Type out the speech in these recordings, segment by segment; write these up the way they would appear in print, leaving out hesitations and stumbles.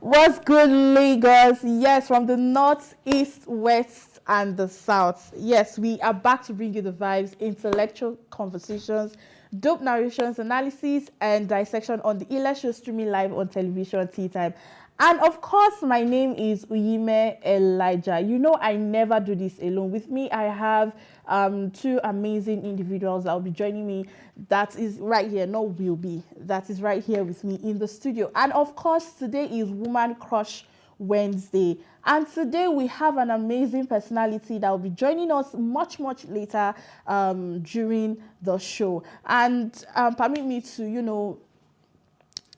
What's good, Lagos? Yes, from the north, east, west, and the south. Yes, we are back to bring you the vibes, intellectual conversations, dope narrations, analysis, and dissection on the Ila show streaming live on television, Teatime. And of course, my name is Uyime Elijah. You know, I never do this alone. With me, I have two amazing individuals that will be joining me. That is right here, not will be. That is right here with me in the studio. And of course, today is Woman Crush Wednesday. And today we have an amazing personality that will be joining us much later during the show. And permit me to,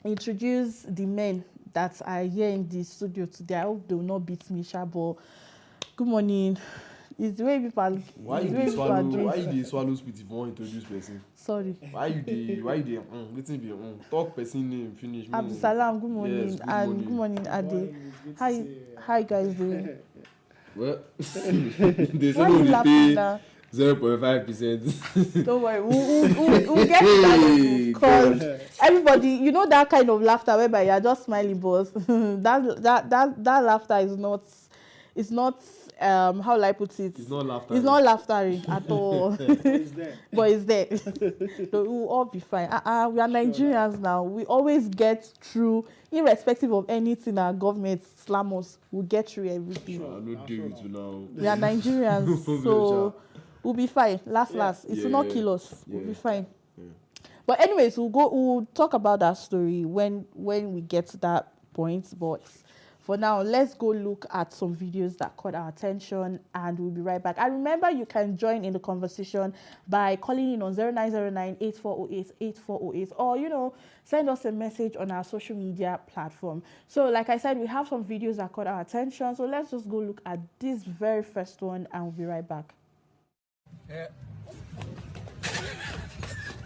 introduce the men that are here in the studio today. I hope they will not beat me, but good morning. It's the way people. Why you dey swallow spit if you want to introduce person? Sorry. Why you dey wetin be talk person name finish. Abdulsalam, good morning. Yes, Good morning, Ade. How you guys doing? Well, they say Why you no laughing dey now? 0.5%. Don't worry, we'll get to that because everybody, you know that kind of laughter whereby you're just smiling, boss. that laughter is not how will I put it? It's not laughter. It's not laughter at all. But it's there. So we'll all be fine. We are Nigerians now. We always get through, irrespective of anything our government slam us, we'll get through everything. Sure, I'm not doing it now. We are Nigerians, so we'll be fine. Last. It will not kill us. We'll be fine. Yeah. But anyways, we'll talk about that story when we get to that point. But for now, let's go look at some videos that caught our attention and we'll be right back. And remember, you can join in the conversation by calling in on 0909-8408-8408 or, send us a message on our social media platform. So like I said, we have some videos that caught our attention. So let's just go look at this very first one and we'll be right back.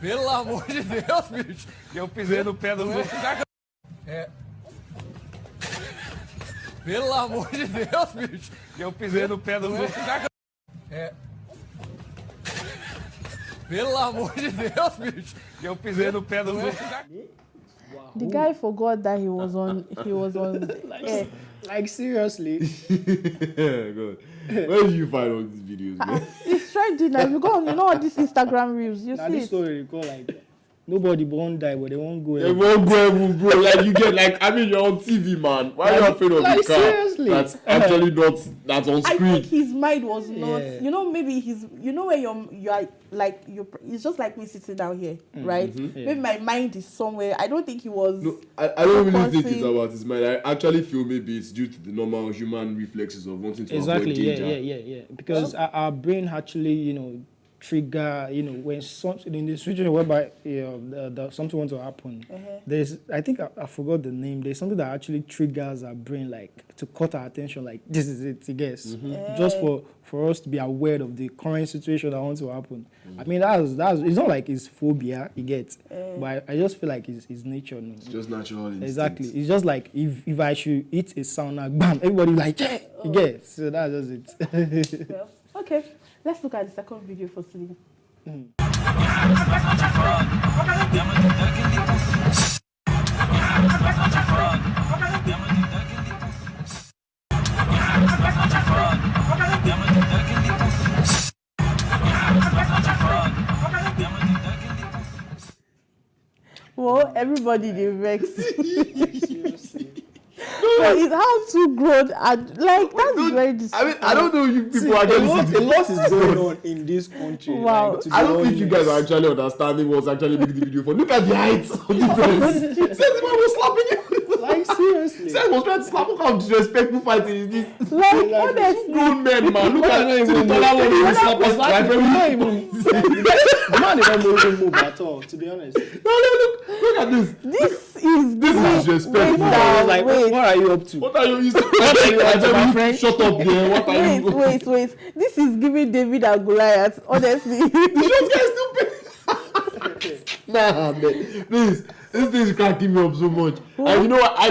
Pelo amor de Deus, bicho. Eu pisei no pé do louco. Pelo amor de Deus, bicho. Eu pisei no pé do louco. Pelo amor de Deus, bicho. Eu pisei no pé do louco. The guy forgot that he was on Like seriously. Yeah, God. Where did you find all these videos, man? It's trending now. You go on, all these Instagram reels. You Now see this it. story you call like nobody won't die, but they won't go. They won't go heaven, bro. Like you get you're on TV, man. Why are you afraid of like, the car? seriously? That's actually that's on I screen. think his mind was not. Yeah. Maybe where you're it's just like me sitting down here, right? Yeah. Maybe my mind is somewhere. I don't think he was. No, I don't really think it's focusing. about his mind. I actually feel maybe it's due to the normal human reflexes of wanting to Exactly. avoid danger. Yeah. Because our brain actually, trigger, when something in the situation whereby something wants to happen. There's, I think I forgot the name. There's something that actually triggers our brain, like to cut our attention. Like this is it, I guess, just for us to be aware of the current situation that wants to happen. I mean, that's it's not like it's phobia, you get, but I just feel like it's nature. No? It's just natural instinct. Exactly. It's just like if I should eat a sound like bam, everybody like yeah, you get. So that's just it. Well, okay. Let's look at the second video for today. Well, everybody they vex. But it's how to grow and that's very disrespectful. I don't know you people actually a lot is going on in this country. Wow. Like, I don't think you guys are actually understanding what's actually making the video for. Look at the height of difference. Says the man was slapping you. Like seriously. Says was trying to slap. Look how disrespectful fighting is this. Like honestly, Grown men, man. Look at the taller one who slap us. The man didn't move at all, to be honest. No, look at this. this is disrespectful. What are you up to? What are you using? My friend, shut up there. What are you? Wait. This is giving David and Goliath, honestly. Those guys stupid. Nah, man. Please. This thing is cracking me up so much. And you know what? I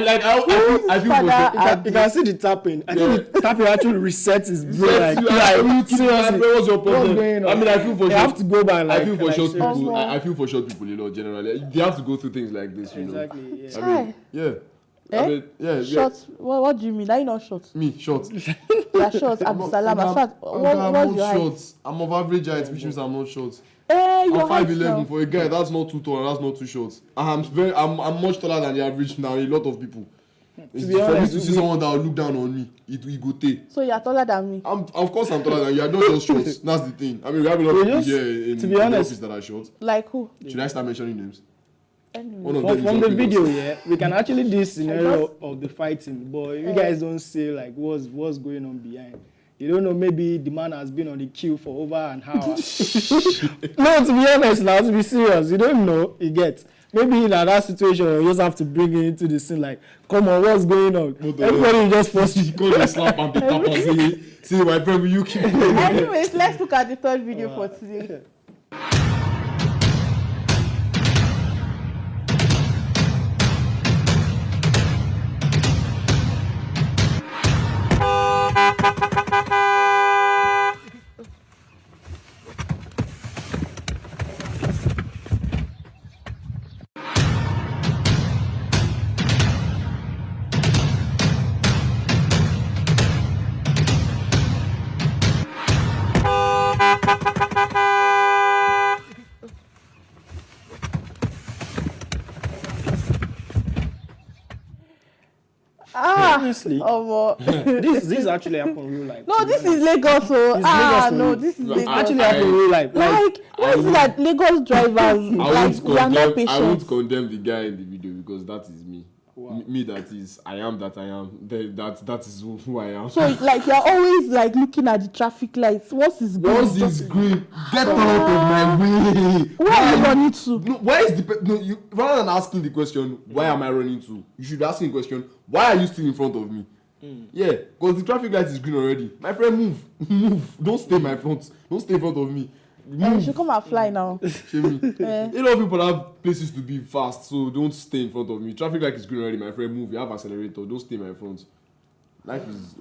feel You can see the tapping. I think the tapping actually resets his brain. Seriously, what's your problem? I mean, I feel for you have to go by like. I feel for short seriously. people. I feel for short people, generally. They have to go through things like this, Exactly. Yeah. I mean, yeah. I mean, yeah. Short. What do you mean? Are you not short? Me, short. You are short. Abdusalam. I'm not short. I'm of average height, which means I'm not short. I'm I'm 5'11" for a guy. That's not too tall and that's not too short. I'm much taller than the average now. A lot of people. It's for me to see someone that will look down on me, it go take. So you are taller than me. Of course I'm taller than you. I'm not just short. That's the thing. I mean, we have a lot of people here in the office that are short. Like who? Should I start mentioning names? Anyway. From the video, yeah, we can actually do this scenario of the fighting, but you guys don't say like what's going on behind. You don't know, maybe the man has been on the queue for over an hour. No, to be honest, now to be serious, you don't know. You get. Maybe in that situation, you just have to bring it into the scene. Like, come on, what's going on? Everybody just forced you call a slap and tap and say, my friend, will you keep going? Anyways, let's look at the third video for today. Honestly, this actually happened in real life. No, this is Lagos. So this is Lagos. Actually happened in real life. Like, what is it that Lagos drivers we are not patient? I won't condemn the guy in the video because that is me. Wow. Me that is, I am that I am. That is who I am. So like you're always like looking at the traffic lights. Once it's green, get out of my way. Where are you running to? No, why is you rather than asking the question, why am I running to? You should be asking the question, why are you still in front of me? Yeah, because the traffic light is green already. My friend, move. Don't stay in my front. Don't stay in front of me. You should come and fly now. A lot of people have places to be fast, so don't stay in front of me. Traffic light is green already, my friend. Move. You have accelerator. Don't stay in my front. Life is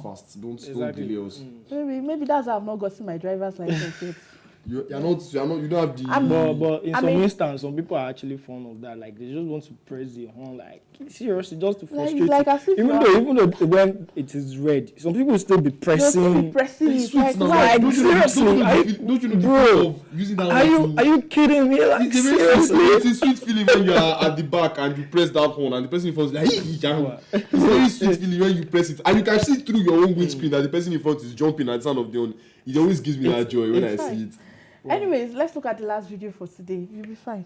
fast. Don't delay us. Maybe that's how I've not gotten my driver's license yet. You don't have the. But in some instances, some people are actually fond of that. Like they just want to press the horn, like seriously, just to frustrate. Like as if even though when it is red, some people still be pressing. It. Like, don't you know the feel of using that? Are you kidding me? Like seriously, it's a sweet feeling when you are at the back and you press that horn and the person in front is like, it's a very sweet feeling when you press it and you can see through your own windscreen that the person in front is jumping at the sound of the horn. It always gives me that joy when I see it. Wow. Anyways, let's look at the last video for today. You'll be fine.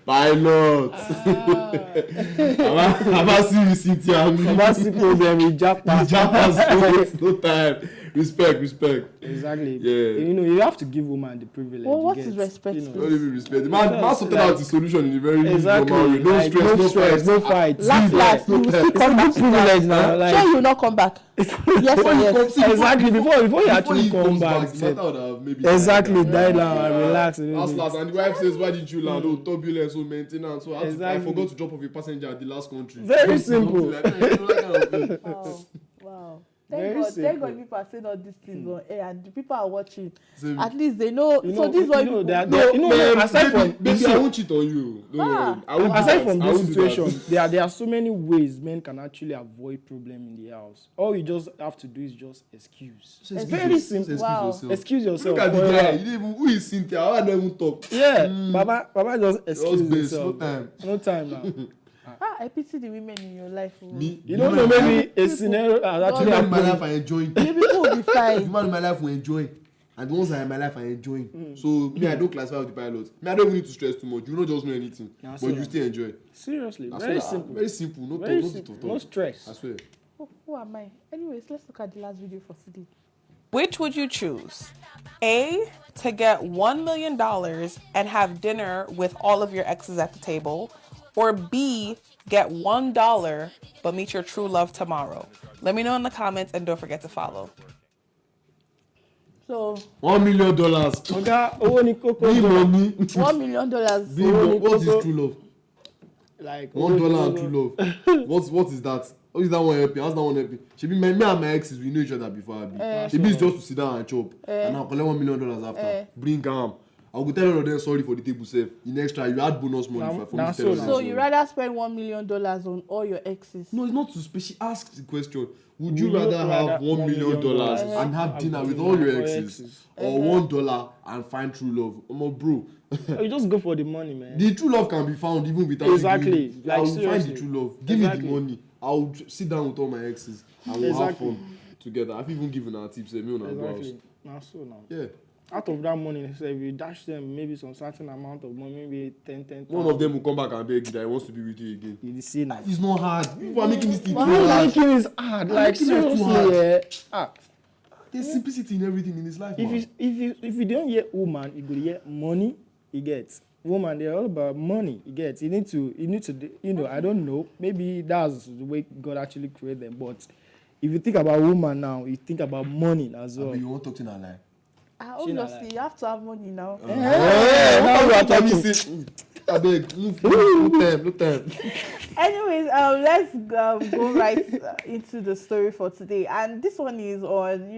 Pilot. Abasi receipt here. Abasi problem with Japan. No time. Respect. Exactly. Yeah. You have to give woman the privilege. Well, what is respect? Don't even respect. The man sorted out the solution in a very normal way. No stress, no fight. Last, you will still come back. Privilege now. Like, sure, you will not come back. Yes or yes? Exactly. Before you actually come back. Exactly. Die down and relax. Last, and the wife says, "Why did you land? Oh, turbulence, oh, maintenance. So I forgot to drop off a passenger at the last country." Very simple. Wow. Thank God people are saying all these things on air and the people are watching. At least they know. So this is what aside from maybe I won't cheat on you. Aside from this situation, there are so many ways men can actually avoid problem in the house. All you just have to do is just excuse. It's very simple. Excuse yourself. Look at the guy. Who is Cynthia? I don't even talk. Yeah, Baba just excuse yourself. No time now. I pity the women in your life. Me? You don't know, maybe a scenario actually happened. My life I enjoy. Maybe people will be fine. The man in my life will enjoy. And the ones that are in my life I enjoy. So me, I don't classify with the pilots. Me, I don't even need to stress too much. You don't just know anything. But you still enjoy. Seriously, Very simple. No stress. I swear. Who am I? Anyways, let's look at the last video for today. Which would you choose? A, to get $1 million and have dinner with all of your exes at the table, or B, get $1 but meet your true love tomorrow? Let me know in the comments and don't forget to follow. So $1 million. Oga, owó ni kókó Big gan. money. $1 million. Big money. What is true love? Like $1 and true love. What is that? How is that one helping? How's that one helping? She be me and my exes, we know each other before. She be just to sit down and chop. And I'll collect $1 million after. Bring calm. I will tell all of them sorry for the table safe. In extra, you add bonus money for me. So you rather spend $1 million on all your exes? No, it's not to spend. She asked the question. Would you rather have $1 million and have dinner with all your exes, or $1 and find true love? Bro. You just go for the money, man. The true love can be found even without Exactly. giving. I will find seriously. the true love. Give me the money. I will sit down with all my exes and we'll have fun together. I've even given our tips. Exactly. Now so now. Yeah. Out of that money, so if you dash them maybe some certain amount of money, maybe 10. One of them will come back and beg that he wants to be with you again. You see now. It's not hard. People are making this thing too Why hard. making is hard? Like making it too seriously, yeah. There's simplicity in everything in this life. If you don't hear woman, you go hear money. You get woman. They're all about money. You get. You need to. I don't know. Maybe that's the way God actually created them. But if you think about woman now, you think about money as well. But you won't talk to her like. Obviously, you have to have money now. Now we are talking. I beg, no time. Anyways, let's go right into the story for today. And this one is on,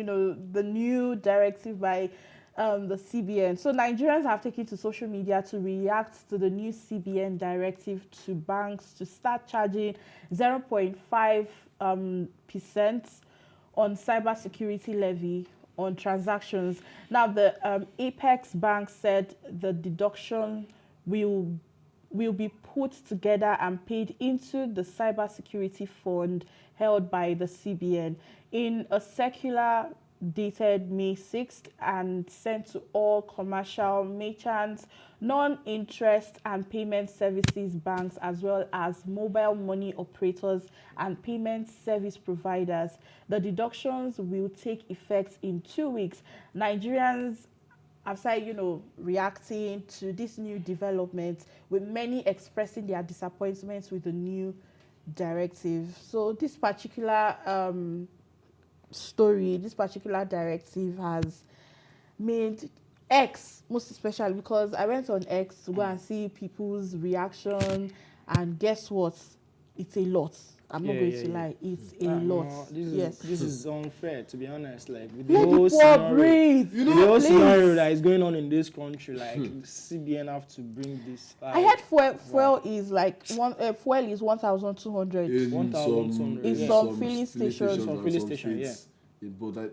the new directive by the CBN. So Nigerians have taken to social media to react to the new CBN directive to banks to start charging 0.5% on cybersecurity levy on transactions. Now, the Apex Bank said the deduction will be put together and paid into the cybersecurity fund held by the CBN in a circular dated May 6th and sent to all commercial merchants, non-interest and payment services banks, as well as mobile money operators and payment service providers. The deductions will take effect in 2 weeks. Nigerians have started, reacting to this new development, with many expressing their disappointments with the new directive. So this particular this particular directive has made X, most especially, because I went on X to go and see people's reaction, and guess what? It's a lot. I'm not going to lie. It's a lot. No, this is unfair, to be honest. Like with let the whole people breathe. the whole scenario that is going on in this country, like CBN have to bring this. I heard fuel is like fuel is 1,200. In some filling stations. and filling some station, states. But I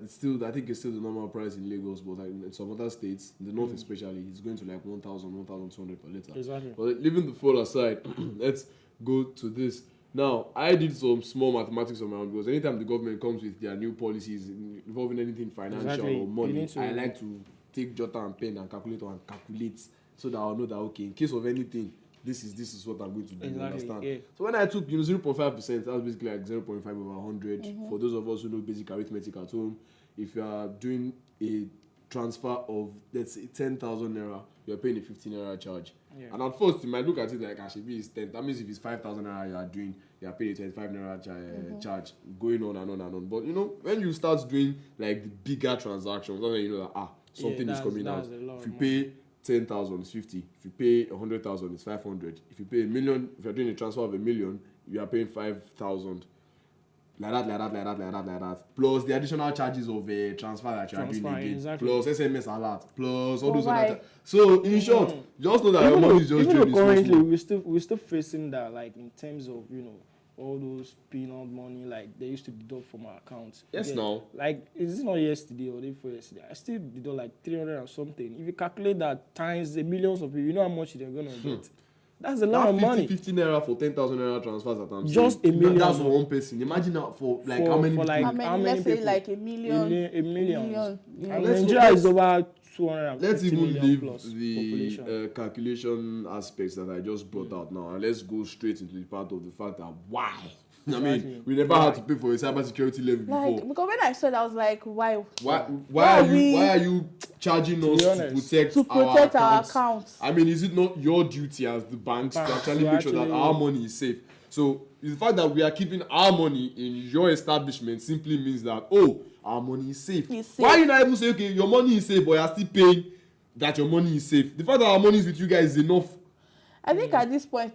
think it's still the normal price in Lagos, but like in some other states, in the north especially, it's going to like 1,000, 1,200 per liter. Exactly. But leaving the fuel aside, let's go to this. Now, I did some small mathematics on my own, because anytime the government comes with their new policies involving anything financial or money, I like to take jotter and pen and calculator and calculate, so that I'll know that, okay, in case of anything, this is what I'm going to do. You understand? Yeah. So when I took 0.5%, that was basically like 0.5 over 100. For those of us who know basic arithmetic at home, if you are doing a transfer of, let's say, 10,000 naira, you're paying a 15 naira charge. Yeah. And at first, you might look at it like, actually, it's 10. That means if it's 5,000 naira you are doing, you are paying a 25 naira charge, going on and on and on. But when you start doing like the bigger transactions, that's when you know that something is coming out. If you pay 10,000, it's 50. If you pay 100,000, it's 500. If you pay $1 million, if you're doing a transfer of $1 million, you are paying 5,000. Like that. Plus the additional charges of a transfer that you are doing again. Exactly. Plus SMS alert. Plus all those other. So in short, just know that your money is just even currently we're still facing that, like in terms of all those peanut money, like they used to deduct from our accounts. Yes, now. Like, is it not yesterday or day before yesterday? I still deduct like 300 or something. If you calculate that times the millions of people, you know how much they're gonna get. That's a lot of money. 50 naira for 10,000 naira transfers that I'm just saying. $1 million. That's for one person. Imagine that for like how many people? How many let's say people? like a million. $1 million. Yeah. And Nigeria is over 250 let's even million leave plus the calculation aspects that I just brought out now, and let's go straight into the part of the fact that why I mean, we never had to pay for a cybersecurity levy Like, before. because when I saw that, I was like, why? Why are you charging us to protect our our accounts? I mean, is it not your duty as the banks to actually make sure that our money is safe? So the fact that we are keeping our money in your establishment simply means that our money is safe. Why are you not able to say, okay, your money is safe, but you're still paying that your money is safe? The fact that our money is with you guys is enough. I think at this point,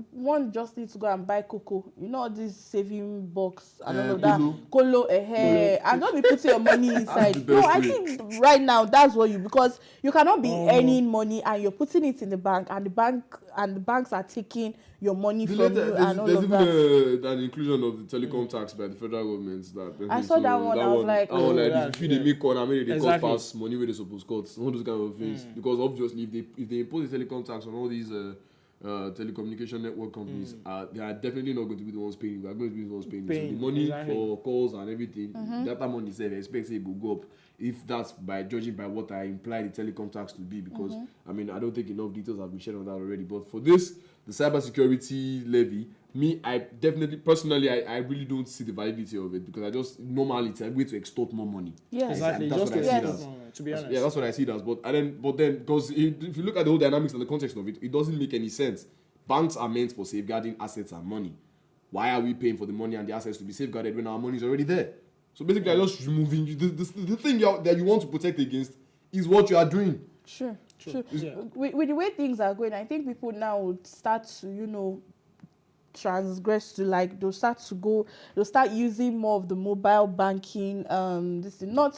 one just needs to go and buy cocoa. You know, this saving box and all of that. Colo, and don't be putting your money inside. No, I think right now that's what because you cannot be earning money and you're putting it in the bank, and the banks are taking your money from you and all of that. There's even an inclusion of the telecom tax by the federal government. I saw that one. I was like, if they make corner, maybe they cut past money where they supposed to cut. All those kind of things. Because obviously, if they impose the telecom tax on all these telecommunication network companies, they are definitely not going to be the ones paying. We are going to be the ones paying. So the money for calls and everything, data money, they expect it will go up. If that's by judging by what I imply the telecom tax to be, because I mean I don't think enough details have been shared on that already. But for this, the cybersecurity levy, I definitely personally I really don't see the validity of it, because I just normally it's a way to extort more money. Yeah, exactly. That's what I see it as. To be honest. Yeah, that's what I see it as. But then because if you look at the whole dynamics and the context of it, it doesn't make any sense. Banks are meant for safeguarding assets and money. Why are we paying for the money and the assets to be safeguarded when our money is already there? So basically, I'm just removing the thing that you want to protect against is what you are doing. Sure. Yeah. With the way things are going, I think people now would start to, transgress to they'll start using more of the mobile banking. This is not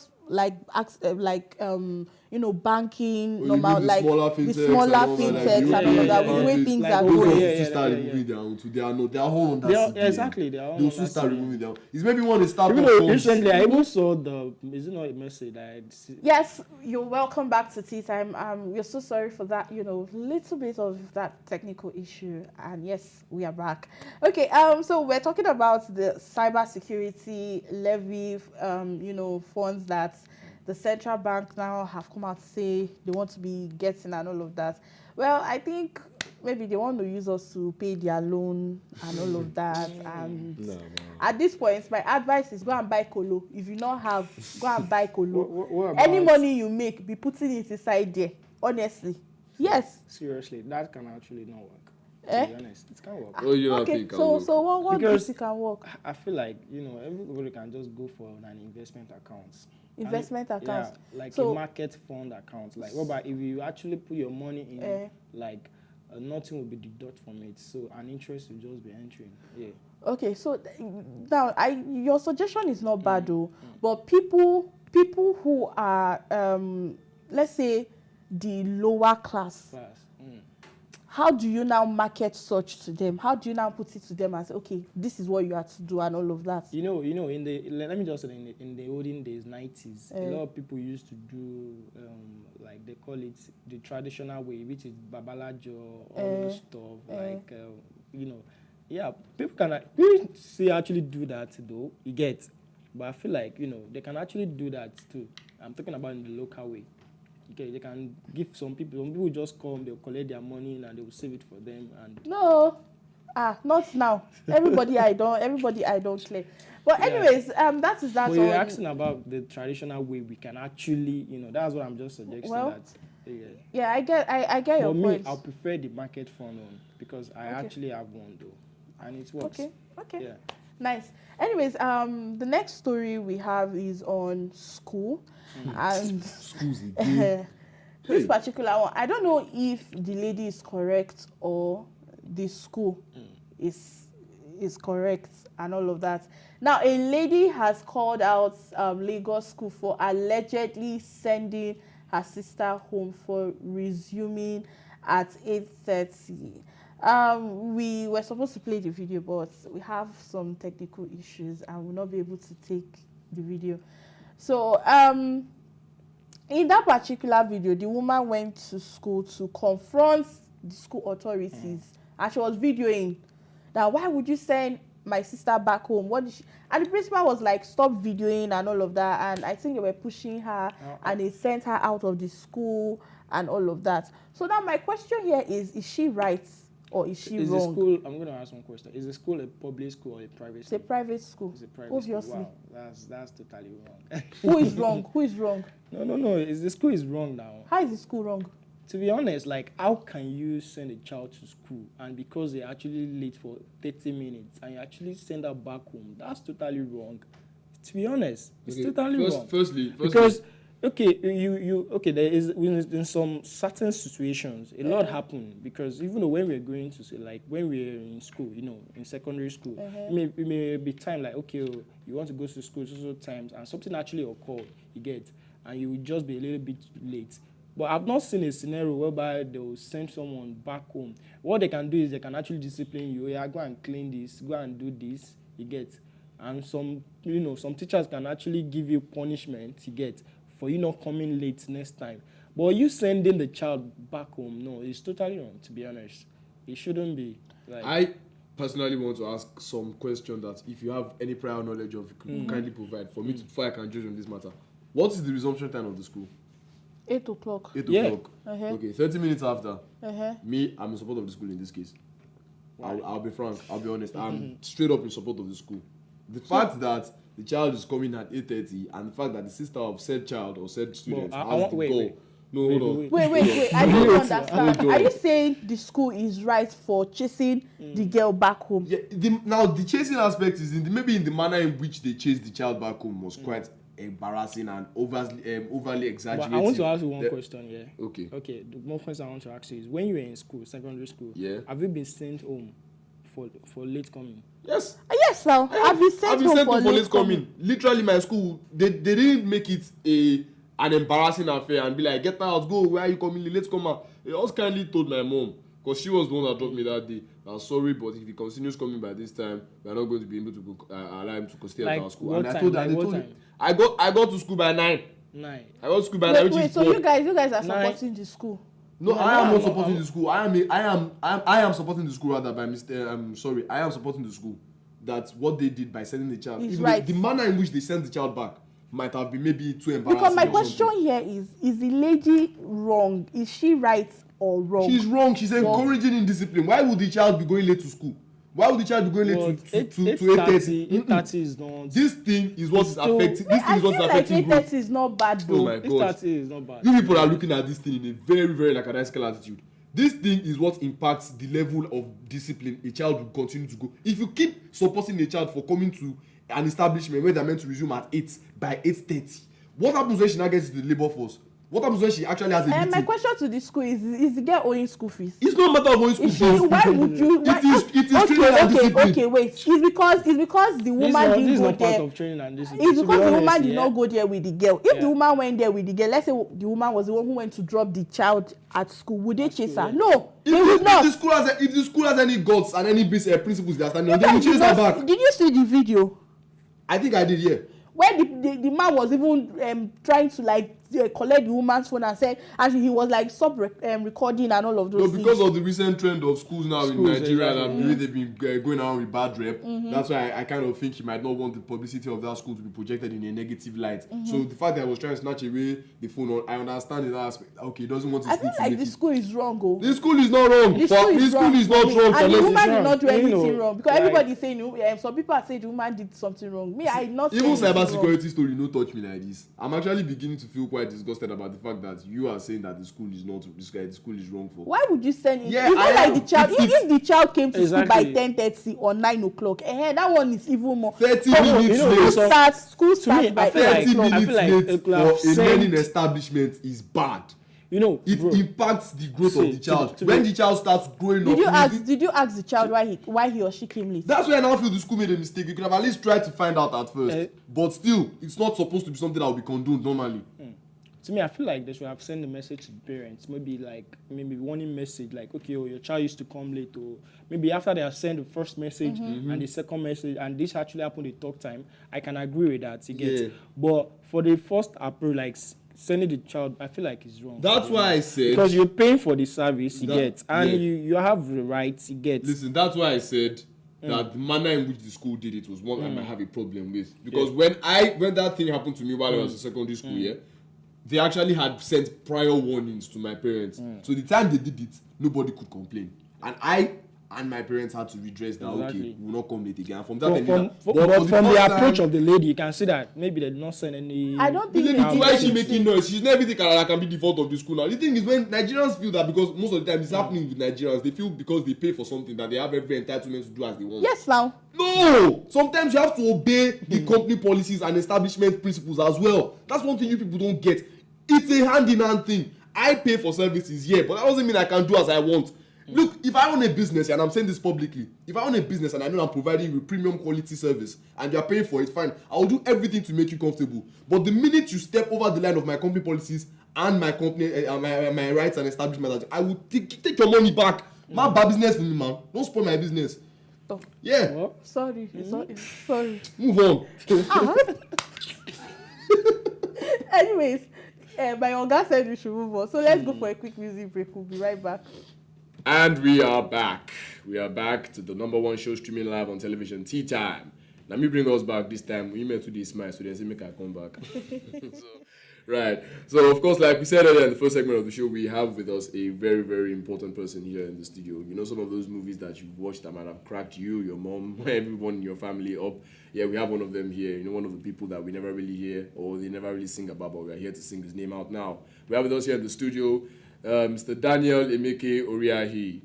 banking normal, the like smaller the smaller fintechs and all of that. With the way things are going, they'll start removing their own. They are all on that. Exactly, they are all on that. They'll start removing them. It's maybe one they start. Even though recently I even saw is it not a message that Yes, you're welcome back to Teatime. We're so sorry for that. Little bit of that technical issue, and yes, we are back. Okay. So we're talking about the cybersecurity levy. Funds that the central bank now have come out to say they want to be getting and all of that. Well, I think maybe they want to use us to pay their loan and all of that. And at this point, my advice is go and buy colo. If you not have, go and buy colo. What any money you make, be putting it inside there. Honestly, yes. Seriously, that can actually not work. To be honest, it can work. Okay, so what because it can work? I feel like everybody can just go for an investment account. Investment account, like a market fund account. Like, but if you actually put your money in, nothing will be deducted from it. So an interest will just be entering. Yeah. Okay, so now your suggestion is not bad though, but people who are let's say the lower class. How do you now market such to them? How do you now put it to them and say, okay, this is what you have to do and all of that? Let me just say, in the olden days, 90s, a lot of people used to do, like they call it the traditional way, which is babalajo, all those stuff, people see actually do that though, you get. But I feel like, they can actually do that too. I'm talking about in the local way. Okay, they can give some people just come, they'll collect their money and they'll save it for them. And no, not now. Everybody I don't clear. But anyways, that is that. But you're asking about the traditional way we can actually, that's what I'm just suggesting. Well, yeah, I get your point. For me, I prefer the market fund one because I actually have one though, and it works. Okay. Yeah. Nice. Anyways, the next story we have is on school. And this particular one, I don't know if the lady is correct or the school is correct and all of that. Now, a lady has called out Lagos School for allegedly sending her sister home for resuming at 8:30. We were supposed to play the video, but we have some technical issues and will not be able to take the video. So, in that particular video, the woman went to school to confront the school authorities, and she was videoing that why would you send my sister back home? What did she? And the principal was like, stop videoing and all of that. And I think they were pushing her, and they sent her out of the school and all of that. So now my question here is she right? or is she Is the wrong? school? I'm going to ask one question. Is the school a public school or a private It's school? a private school. It's a private Obviously. school. Wow, that's totally wrong. Who is wrong? Who is wrong? No. Is the school is wrong now? How is the school wrong? To be honest, like, how can you send a child to school and because they're actually late for 30 minutes and you actually send her back home? That's totally wrong. To be honest, it's totally wrong. Firstly, Because okay, there is in some certain situations a lot happen because even though when we're going to say like when we're in school, in secondary school, it may be time like okay, you want to go to school so times and something actually occurred, you get, and you will just be a little bit late. But I've not seen a scenario whereby they will send someone back home. What they can do is they can actually discipline you. Yeah, go and clean this, go and do this, you get. And some teachers can actually give you punishment, you get, for you not coming late next time. But you sending the child back home, no, it's totally wrong, to be honest. It shouldn't be. Like, I personally want to ask some question that if you have any prior knowledge of, you could kindly provide for me before I can judge on this matter. What is the resumption time of the school? 8 o'clock. 8 Yeah. o'clock. Okay, 30 minutes after. Me, I'm in support of the school in this case. I'll be frank, I'll be honest. I'm straight up in support of the school. The fact that the child is coming at 8:30 and the fact that the sister of said child or said student has the goal. No, hold on. Wait. I don't understand. Hold on. Are you saying the school is right for chasing the girl back home? Yeah, now the chasing aspect is maybe in the manner in which they chased the child back home was quite embarrassing and overly exaggerated. But I want to ask you one question, yeah? Okay. Okay, the one question I want to ask you is when you were in school, secondary school, have you been sent home for late coming? Yes. Yes, now I've been sent home for late coming. Literally, my school, they didn't make it an embarrassing affair and be like, get out, go, where are you coming late? Let's come out. They also kindly told my mom, because she was the one that dropped me that day. I'm sorry, but if he continues coming by this time, we're not going to be able to go, allow him to stay at our school. What And time? I told him, I got to school by 9. 9. I got to school by 9. Wait, so you guys are supporting the school? No, I am not supporting the school. I am supporting the school rather by mistake. I'm sorry. I am supporting the school. That's what they did by sending the child. Is right. The manner in which they sent the child back might have been maybe too embarrassing. Because my question here is the lady wrong? Is she right or wrong? She's wrong. She's encouraging indiscipline. Why would the child be going late to school? Why would the child be going late to 8:30? 8:30 is not. This thing is what is affecting. This thing is what is affecting growth. 8:30 is not bad though. Oh my God. 8:30 is not bad. You people are looking at this thing in a very, very lackadaisical attitude. This thing is what impacts the level of discipline a child will continue to go. If you keep supporting a child for coming to an establishment where they're meant to resume at 8 by 8:30, what happens when she now gets to the labor force? What happens when she actually has a meeting? My question to the school is the girl owing school fees? It's not a matter of owing school Is she, fees. why would you? Why, It is training and discipline. Okay, wait. It's because the woman This didn't is go not part there. of training and discipline. It's To be because the woman honest, did not go there with the girl. If the Yeah. woman went there with the girl, let's say the woman was the one who went to drop the child at school, would they chase her? yeah. No, they would not. If the school has any guts and any principles they are standing on, they will chase her back. Did you see the video I think I did, yeah. where the man was even trying to like collect the woman's phone and said actually he was like stop recording and all of those No, because things. of the recent trend of schools now in Nigeria and the way they've been going around with bad rep, that's why I kind of think he might not want the publicity of that school to be projected in a negative light. So the fact that I was trying to snatch away the phone, I understand in that aspect. Okay, he doesn't want his I school feel to like make the it. school is wrong. Oh. The school is not wrong. The school is wrong. Is not wrong. And the unless woman it's did wrong. not do anything wrong because like- everybody is saying some people are saying the woman did something wrong. Me, I not Even saying anything wrong. cybersecurity story no touch me like this. I'm actually beginning to feel quite disgusted about the fact that you are saying that the school is not the school is wrong for. Why would you send it? Yeah, It's not I like am. the child. If the child came to school by Exactly. 10:30 or 9 o'clock, that one is even more. 30 Oh, minutes school late. School To starts me, by I feel like- 8 30 o'clock. I minutes feel like late it could for have a sent- learning establishment is bad. It bro, impacts the growth See, of the child. to when me- the child starts growing Did up. you ask the child why he or she came late? That's why I now feel the school made a mistake. You could have at least tried to find out at first. But still, it's not supposed to be something that will be condoned normally. to me, I feel like they should have sent a message to the parents. Maybe warning message, like, okay, your child used to come late, or maybe after they have sent the first message and the second message, and this actually happened the third time, I can agree with that. You get, Yeah. but for the first approach, like sending the child, I feel like it's wrong. That's why I said. because you're paying for the service, you That- get, and yeah. you have the rights, you get. Listen, that's why I said that the manner in which the school did it was one I might have a problem with. Because when that thing happened to me while I was in secondary school, they actually had sent prior warnings to my parents. So the time they did it, nobody could complain. And I and my parents had to redress that. Exactly. Okay, we will not come late again. From that, But from the approach of the lady, you can see that maybe they did not send any. I don't the think lady too, why is she did making noise? She's never thinking that can be the fault of the school now. The thing is, when Nigerians feel that, because most of the time it's happening with Nigerians, they feel because they pay for something that they have every entitlement to do as they want. Yes, now. No! Sometimes you have to obey the company policies and establishment principles as well. That's one thing you people don't get. It's a hand-in-hand thing. I pay for services, yeah, but that doesn't mean I can do as I want. Look, if I own a business, and I'm saying this publicly, if I own a business and I know I'm providing you with premium quality service and you're paying for it, fine. I'll do everything to make you comfortable. But the minute you step over the line of my company policies and my company, my rights and establishment, I will take your money back. My bad business for me, man. Don't spoil my business. Oh. Yeah. What? Sorry. Sorry. Move on. Anyways, my younger said we should move on. So let's go for a quick music break. We'll be right back. And we are back. We are back to the #1 show streaming live on television, Teatime. Let me bring us back this time. We met to this smile, so they say make I come back. Right. So, of course, like we said earlier in the first segment of the show, we have with us a very, very important person here in the studio. You know, some of those movies that you've watched that might have cracked you, your mom, everyone in your family up. Yeah, we have one of them here. You know, one of the people that we never really hear or they never really sing about, but we are here to sing his name out now. We have with us here in the studio Mr. Daniel Emeke Oriahi.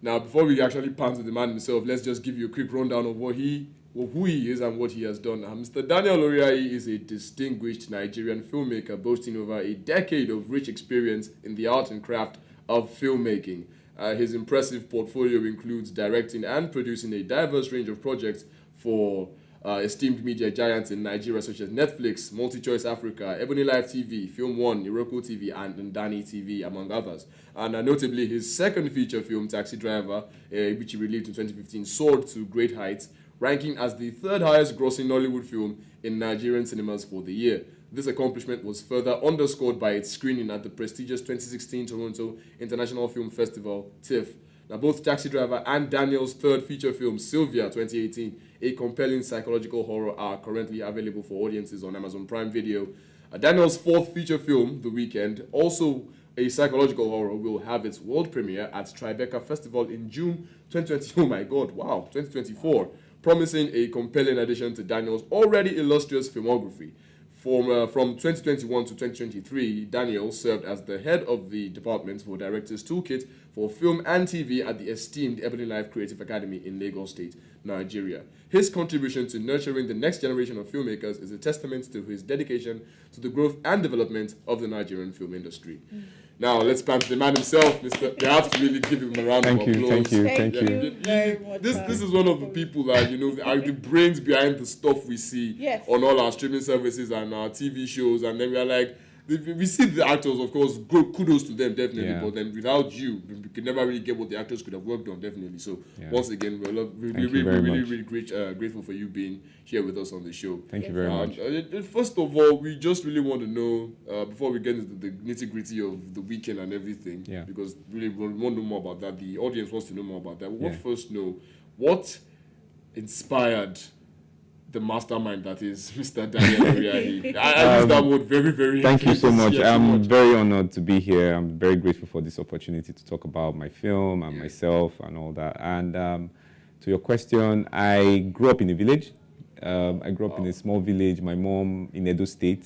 Now, before we actually pan to the man himself, let's just give you a quick rundown of who he is and what he has done. Mr. Daniel Oriahi is a distinguished Nigerian filmmaker boasting over a decade of rich experience in the art and craft of filmmaking. His impressive portfolio includes directing and producing a diverse range of projects for esteemed media giants in Nigeria such as Netflix, MultiChoice Africa, Ebony Live TV, Film One, Iroko TV, and Ndani TV, among others. And notably, his second feature film, Taxi Driver, which he released in 2015, soared to great heights, ranking as the third highest grossing Nollywood film in Nigerian cinemas for the year. This accomplishment was further underscored by its screening at the prestigious 2016 Toronto International Film Festival, TIFF. Now, both Taxi Driver and Daniel's third feature film, Sylvia 2018, a compelling psychological horror, are currently available for audiences on Amazon Prime Video. Daniel's fourth feature film, The Weekend, also a psychological horror, will have its world premiere at Tribeca Festival in June 2020. Oh my God, wow, 2024, promising a compelling addition to Daniel's already illustrious filmography. From 2021 to 2023, Daniel served as the head of the Department for Directors Toolkit for Film and TV at the esteemed Ebony Life Creative Academy in Lagos State, Nigeria. His contribution to nurturing the next generation of filmmakers is a testament to his dedication to the growth and development of the Nigerian film industry. Now, let's pan to the man himself, Mr. You have to really give him a round of applause. Thank you. Very much. This is one of the people that, you know, are the brains behind the stuff we see Yes. on all our streaming services and our TV shows, and then we are like, we see the actors, of course, kudos to them, definitely, Yeah. but then without you, we can never really get what the actors could have worked on, definitely. So, once again, we're really grateful for you being here with us on the show. Thank you very much. First of all, we just really want to know, before we get into the nitty-gritty of the weekend and everything, because really we want to know more about that. The audience wants to know more about that. We want to first know what inspired the mastermind that is Mr. Daniel Oriahi. I use that word very, very. Thank you so much. Yeah, I'm very honored to be here. I'm very grateful for this opportunity to talk about my film and myself and all that. And to your question, I grew up in a village. I grew up in a small village. My mom in Edo State.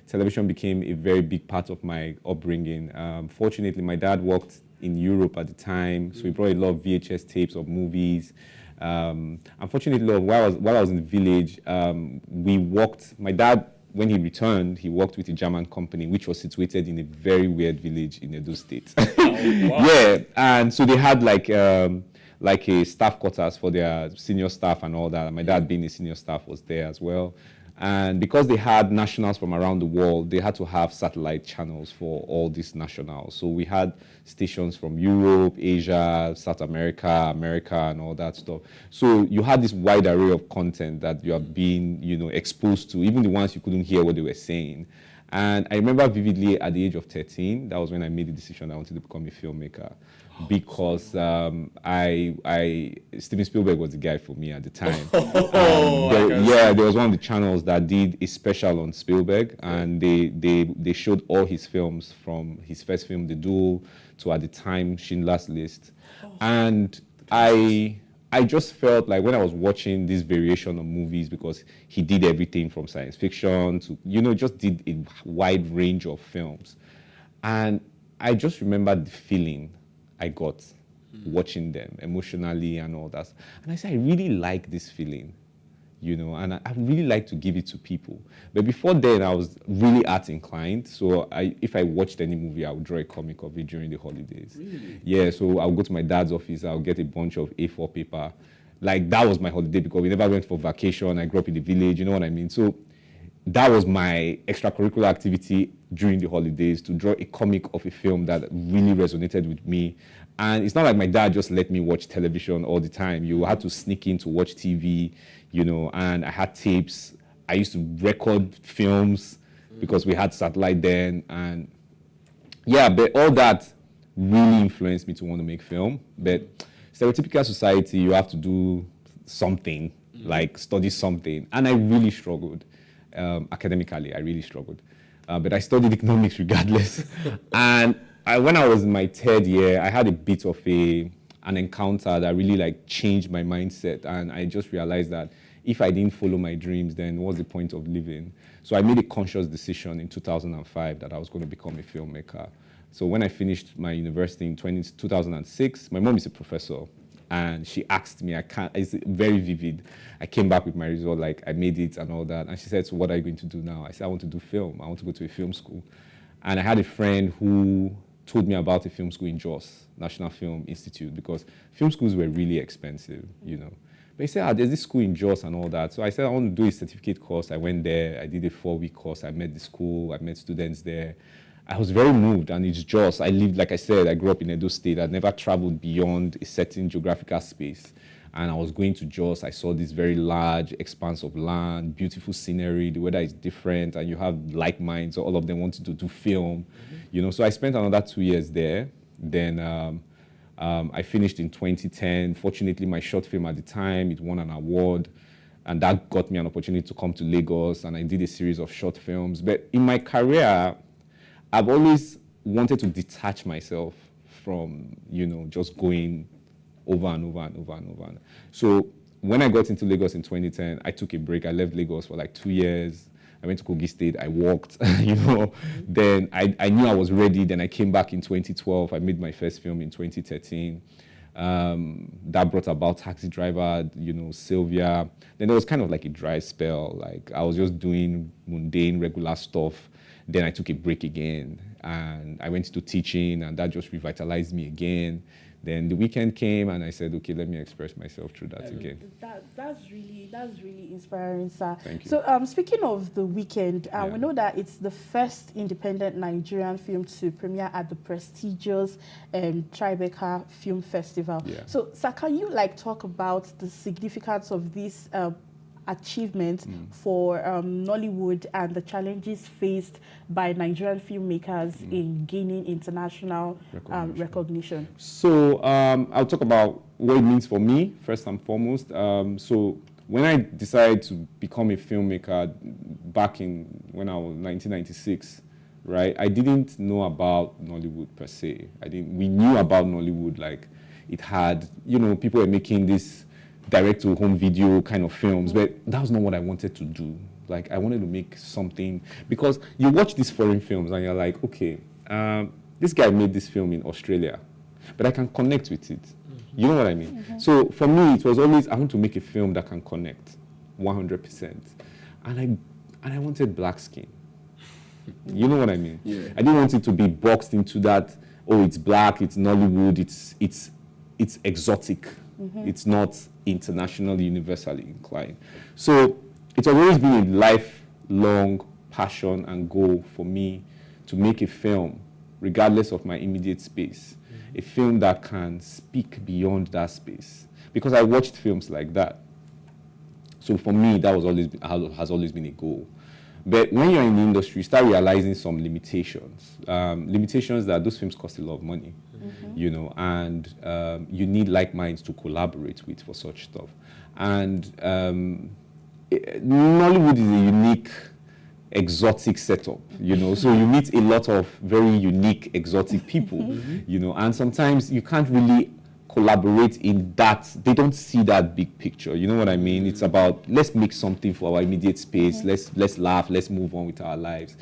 Television became a very big part of my upbringing. Fortunately, my dad worked in Europe at the time, so he brought a lot of VHS tapes of movies. Unfortunately, while I was in the village, we worked. My dad, when he returned, he worked with a German company, which was situated in a very weird village in Edo State. wow. Yeah, and so they had like a staff quarters for their senior staff and all that. My dad, being a senior staff, was there as well. And because they had nationals from around the world, they had to have satellite channels for all these nationals. So we had stations from Europe, Asia, South America, and all that stuff. So you had this wide array of content that you are being, exposed to, even the ones you couldn't hear what they were saying. And I remember vividly at the age of 13, that was when I made the decision I wanted to become a filmmaker. Because Steven Spielberg was the guy for me at the time. There was one of the channels that did a special on Spielberg, and they showed all his films from his first film, The Duel, to at the time Schindler's List. And I just felt like when I was watching this variation of movies, because he did everything from science fiction to, just did a wide range of films. And I just remember the feeling I got watching them emotionally and all that. And I said, I really like this feeling, and I really like to give it to people. But before then, I was really art inclined. So if I watched any movie, I would draw a comic of it during the holidays. Really? Yeah, so I'll go to my dad's office, I'll get a bunch of A4 paper. Like, that was my holiday because we never went for vacation. I grew up in the village, you know what I mean? So that was my extracurricular activity during the holidays, to draw a comic of a film that really resonated with me. And it's not like my dad just let me watch television all the time. You had to sneak in to watch TV, and I had tapes. I used to record films because we had satellite then. And yeah, but all that really influenced me to want to make film. But stereotypical society, you have to do something, like study something. And I really struggled. Academically, I really struggled. But I studied economics regardless. And when I was in my third year, I had a bit of an encounter that really changed my mindset. And I just realized that if I didn't follow my dreams, then what's the point of living? So I made a conscious decision in 2005 that I was going to become a filmmaker. So when I finished my university in 2006, my mom is a professor. And she asked me, it's very vivid. I came back with my result, I made it and all that. And she said, so what are you going to do now? I said, I want to do film. I want to go to a film school. And I had a friend who told me about a film school in Jos, National Film Institute, because film schools were really expensive, But he said, there's this school in Jos and all that. So I said, I want to do a certificate course. I went there. I did a 4-week course. I met the school. I met students there. I was very moved, and it's just, I lived, like I said, I grew up in Edo State. I'd never traveled beyond a certain geographical space. And I was going to Jos. I saw this very large expanse of land, beautiful scenery. The weather is different, and you have like minds. So all of them wanted to do film, So I spent another 2 years there. Then I finished in 2010. Fortunately, my short film at the time, it won an award. And that got me an opportunity to come to Lagos, and I did a series of short films. But in my career, I've always wanted to detach myself from, just going over and over and over and over. So when I got into Lagos in 2010, I took a break. I left Lagos for 2 years. I went to Kogi State. I walked, Then I knew I was ready. Then I came back in 2012. I made my first film in 2013. That brought about Taxi Driver, Sylvia. Then there was kind of a dry spell. I was just doing mundane, regular stuff. Then I took a break again, and I went into teaching, and that just revitalized me again. Then the weekend came, and I said, okay, let me express myself through that again. That's really inspiring, sir. Thank you. So speaking of the weekend, Yeah. we know that it's the first independent Nigerian film to premiere at the prestigious Tribeca Film Festival. Yeah. So, sir, can you talk about the significance of this achievement for Nollywood and the challenges faced by Nigerian filmmakers in gaining international recognition? So I'll talk about what it means for me, first and foremost. So when I decided to become a filmmaker back when I was 1996, right, I didn't know about Nollywood per se. We knew about Nollywood, it had, people were making this direct-to-home video kind of films, but that was not what I wanted to do. I wanted to make something, because you watch these foreign films and you're like, okay, this guy made this film in Australia, but I can connect with it. You know what I mean? So for me, it was always, I want to make a film that can connect 100%. And I wanted black skin. You know what I mean? Yeah. I didn't want it to be boxed into that, oh, it's black, it's Nollywood, it's exotic. It's not internationally, universally inclined. So it's always been a lifelong passion and goal for me to make a film, regardless of my immediate space, a film that can speak beyond that space. Because I watched films like that. So for me, that has always been a goal. But when you're in the industry, you start realizing some limitations. Limitations that those films cost a lot of money. And you need like minds to collaborate with for such stuff. And Nollywood is a unique, exotic setup, so you meet a lot of very unique, exotic people, and sometimes you can't really collaborate in that. They don't see that big picture. You know what I mean? It's about, let's make something for our immediate space. Let's laugh. Let's move on with our lives.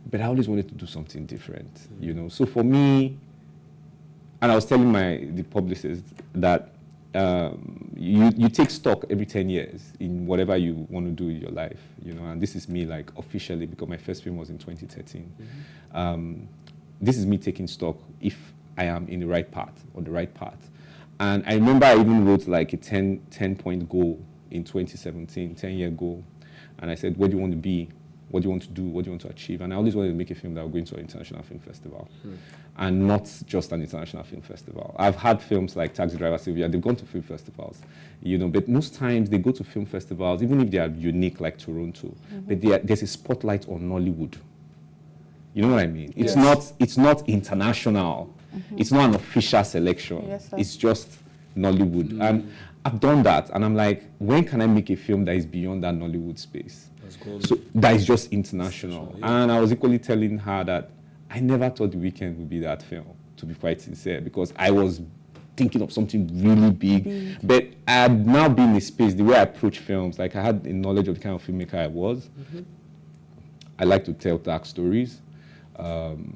But I always wanted to do something different, you know. So for me, and I was telling the publicist that you take stock every 10 years in whatever you want to do in your life, you know. And this is me, like, officially, because my first film was in 2013. This is me taking stock if I am in the right path or the right path. And I remember I even wrote like a 10-point goal in 2017, 10-year goal. And I said, where do you want to be? What do you want to do? What do you want to achieve? And I always wanted to make a film that would go into an international film festival. And not just an international film festival. I've had films like Taxi Driver Sylvia, they've gone to film festivals, you know, but most times they go to film festivals, even if they are unique like Toronto, but there's a spotlight on Nollywood. You know what I mean? It's not international. It's not an official selection. Yes, it's just Nollywood. And I've done that, and I'm like, when can I make a film that is beyond that Nollywood space? So that is just international. And I was equally telling her that I never thought The Weeknd would be that film, to be quite sincere, because I was thinking of something really big. But I had now been in a space, the way I approach films, like I had a knowledge of the kind of filmmaker I was. I like to tell dark stories. And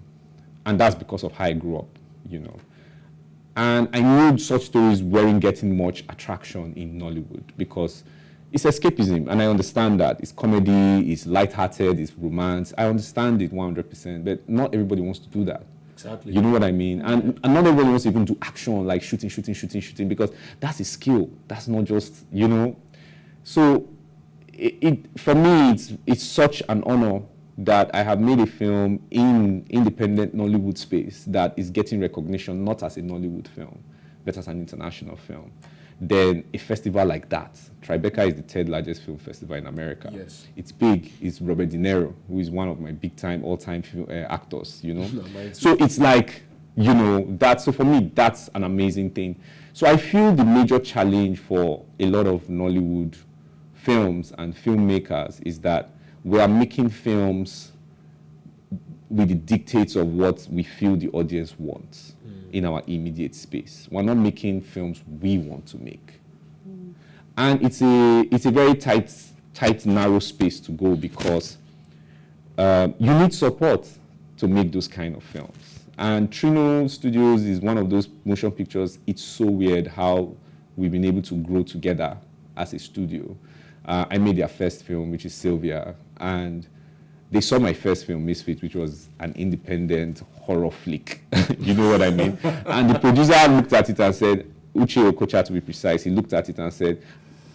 that's because of how I grew up, you know. And I knew such stories weren't getting much attraction in Nollywood because it's escapism, and I understand that. It's comedy, it's lighthearted, it's romance. I understand it 100%, but not everybody wants to do that. Exactly. You know what I mean? And not everybody wants to even do action, like shooting, because that's a skill. That's not just, you know. So for me, it's such an honor that I have made a film in independent Nollywood space that is getting recognition, not as a Nollywood film, but as an international film. Then a festival like that, Tribeca is the third largest film festival in America. Yes. It's big. It's Robert De Niro, who is one of my big-time, all-time actors, you know. So it's like, you know, so for me, that's an amazing thing. So I feel the major challenge for a lot of Nollywood films and filmmakers is that we are making films with the dictates of what we feel the audience wants in our immediate space. We're not making films we want to make. And it's a very tight, narrow space to go because you need support to make those kind of films. And Trino Studios is one of those motion pictures. It's so weird how we've been able to grow together as a studio. I made their first film, which is Sylvia, and they saw my first film, Misfit, which was an independent horror flick. You know what I mean? And the producer looked at it and said, Uche Okocha to be precise, he looked at it and said,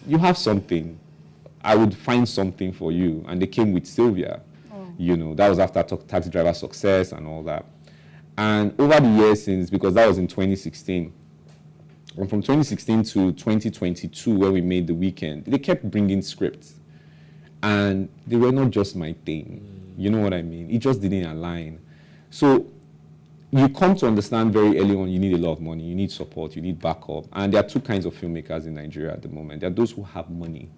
you have something. I would find something for you. And they came with Sylvia. You know, that was after Taxi Driver Success and all that. And over the years since, because that was in 2016, and from 2016 to 2022, where we made The Weeknd, they kept bringing scripts. And they were not just my thing. You know what I mean? It just didn't align. So you come to understand very early on, you need a lot of money, you need support, you need backup. And there are two kinds of filmmakers in Nigeria at the moment. There are those who have money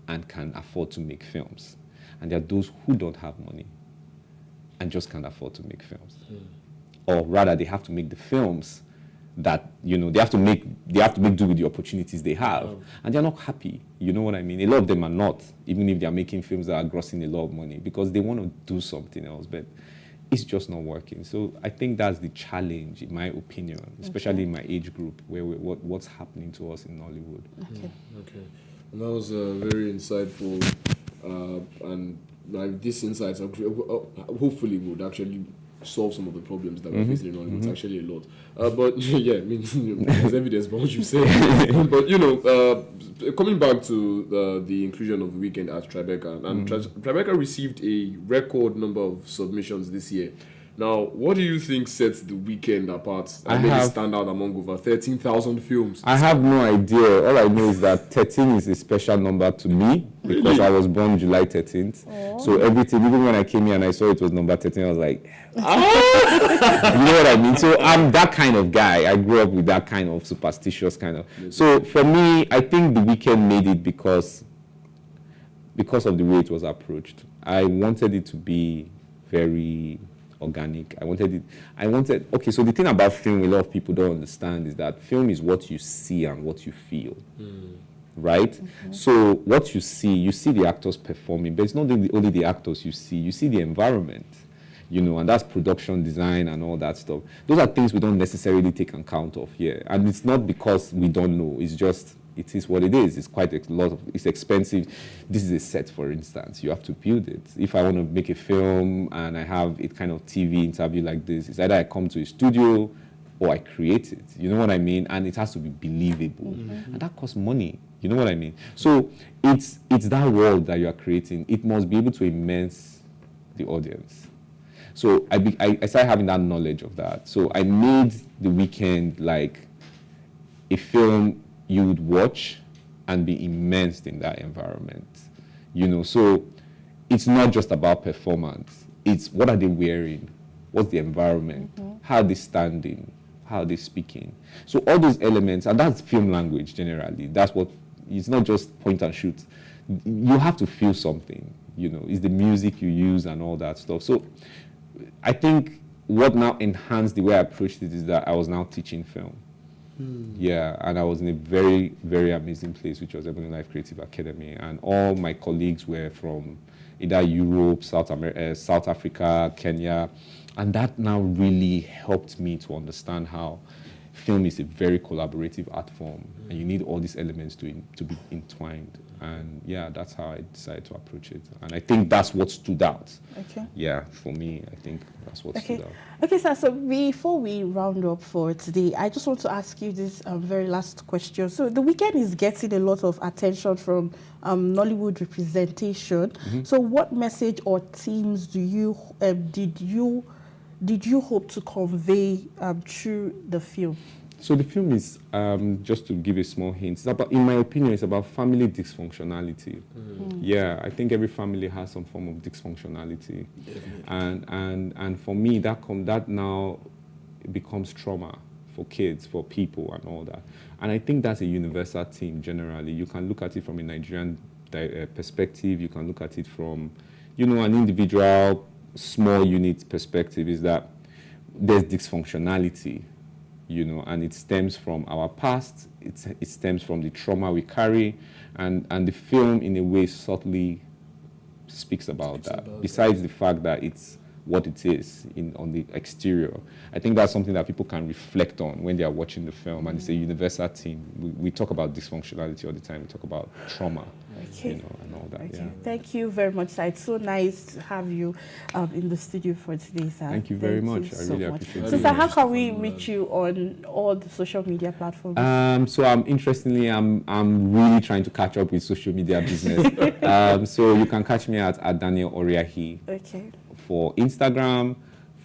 and can afford to make films. And there are those who don't have money and just can't afford to make films. Or rather, they have to make the films that, you know, they have to make do with the opportunities they have. And they're not happy. You know what I mean? A lot of them are not, even if they're making films that are grossing a lot of money, because they want to do something else, but it's just not working. So I think that's the challenge, in my opinion, especially in my age group, where what's happening to us in Nollywood. Okay. And that was very insightful, and like this insights hopefully would actually solve some of the problems that we're facing in Nollywood. It's actually a lot. But yeah, I mean, there's evidence about what you say. But, you know, coming back to the inclusion of The Weeknd at Tribeca, and Tribeca received a record number of submissions this year. Now, what do you think sets The Weeknd apart and made it stand out among over 13,000 films? I have no idea. All I know is that 13 is a special number to me because I was born July 13th. So everything, even when I came here and I saw it was number 13, I was like, you know what I mean? So I'm that kind of guy. I grew up with that kind of superstitious kind of. So for me, I think The Weeknd made it because of the way it was approached. I wanted it to be very organic. Okay, so the thing about film a lot of people don't understand is that film is what you see and what you feel. Right? So what you see the actors performing, but it's not only the actors you see the environment, and that's production design and all that stuff. Those are things we don't necessarily take account of here. And it's not because we don't know, it's just, it is what it is. It's quite a lot of, it's expensive. This is a set, for instance. You have to build it. If I want to make a film and I have a kind of TV interview like this, it's either I come to a studio or I create it. You know what I mean? And it has to be believable. And that costs money. You know what I mean? So it's that world that you are creating. It must be able to immerse the audience. So I started having that knowledge of that. So I made The Weekend like a film you would watch and be immersed in that environment. So it's not just about performance. It's what are they wearing? What's the environment? How are they standing? How are they speaking? So all those elements, and that's film language generally. That's what, it's not just point and shoot. You have to feel something, it's the music you use and all that stuff. So I think what now enhanced the way I approached it is that I was now teaching film. Yeah, and I was in a very, very amazing place, which was Ebony Life Creative Academy. And all my colleagues were from either Europe, South Africa, Kenya. And that now really helped me to understand how film is a very collaborative art form, and you need all these elements to be entwined. And yeah, that's how I decided to approach it. And I think that's what stood out. Okay. Yeah, for me, I think that's what stood out. Okay, sir. So before we round up for today, I just want to ask you this very last question. So The Weekend is getting a lot of attention from Nollywood representation. So what message or themes did you hope to convey through the film? So the film is, just to give a small hint, it's about, in my opinion, it's about family dysfunctionality. Yeah, I think every family has some form of dysfunctionality. And for me, that now becomes trauma for kids, for people and all that. And I think that's a universal theme generally. You can look at it from a Nigerian perspective, you can look at it from, an individual small unit perspective, is that there's dysfunctionality, and it stems from our past, it stems from the trauma we carry, and the film in a way subtly speaks about that. Besides the fact that it's what it is on the exterior, I think that's something that people can reflect on when they are watching the film, and it's a universal theme. We talk about dysfunctionality all the time, we talk about trauma. And all that. Okay. Yeah. Thank you very much, sir. It's so nice to have you in the studio for today, sir. Thank you very much. I really appreciate it. So, sir, how can we reach you on all the social media platforms? So I'm really trying to catch up with social media business. So you can catch me at Daniel Oriahi. Okay. For Instagram,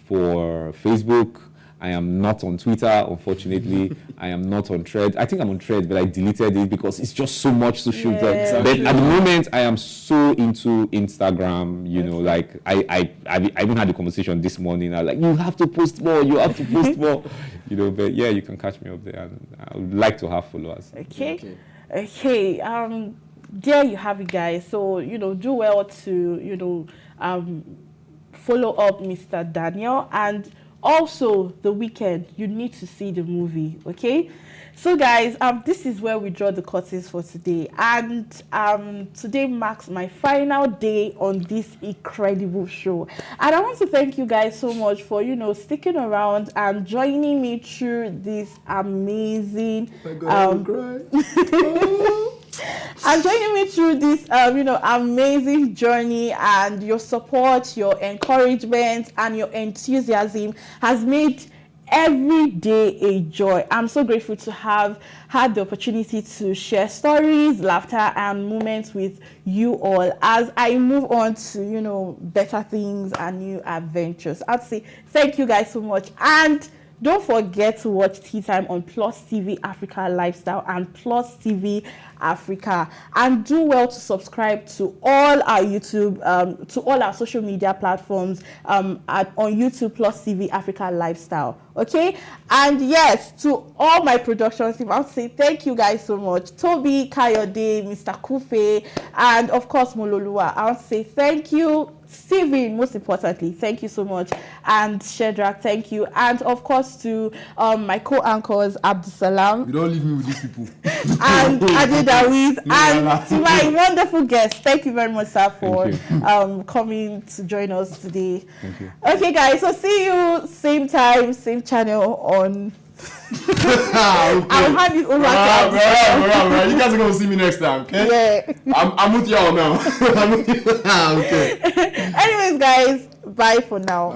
for Facebook. I am not on Twitter, unfortunately. I am not on Thread. I think I'm on Thread, but I deleted it because it's just so much social. But at the moment, I am so into Instagram. Like I even had a conversation this morning. I was like, you have to post more. You have to post more. But yeah, you can catch me up there. And I would like to have followers. Okay. There you have it, guys. So do well to follow up Mr. Daniel, and also The Weekend. You need to see the movie, okay? So guys, this is where we draw the curtains for today, and today marks my final day on this incredible show, and I want to thank you guys so much for sticking around and joining me through this amazing and joining me through this amazing journey, and your support, your encouragement, and your enthusiasm has made every day a joy. I'm so grateful to have had the opportunity to share stories, laughter, and moments with you all as I move on to better things and new adventures. I'd say thank you guys so much, and don't forget to watch Teatime on PlusTvAfrica Lifestyle and PlusTvAfrica, and do well to subscribe to all our YouTube, to all our social media platforms on YouTube, PlusTvAfrica Lifestyle. Okay, and yes, to all my production team, I'll say thank you guys so much. Toby, Kayode, Mr. Kufe, and of course Mololua. I'll say thank you Steven, most importantly, thank you so much. And Shedrack, thank you. And of course to my co-anchors, Abdusalam. You don't leave me with these people. And Adi Dawiz. And to my wonderful guest, thank you very much, sir, for coming to join us today. Thank you. Okay, guys, so see you same time, same channel on... I'll have you over. Right. You guys are gonna see me next time, okay? Yeah. I'm with y'all now. I'm with you. Okay. Anyways, guys, bye for now.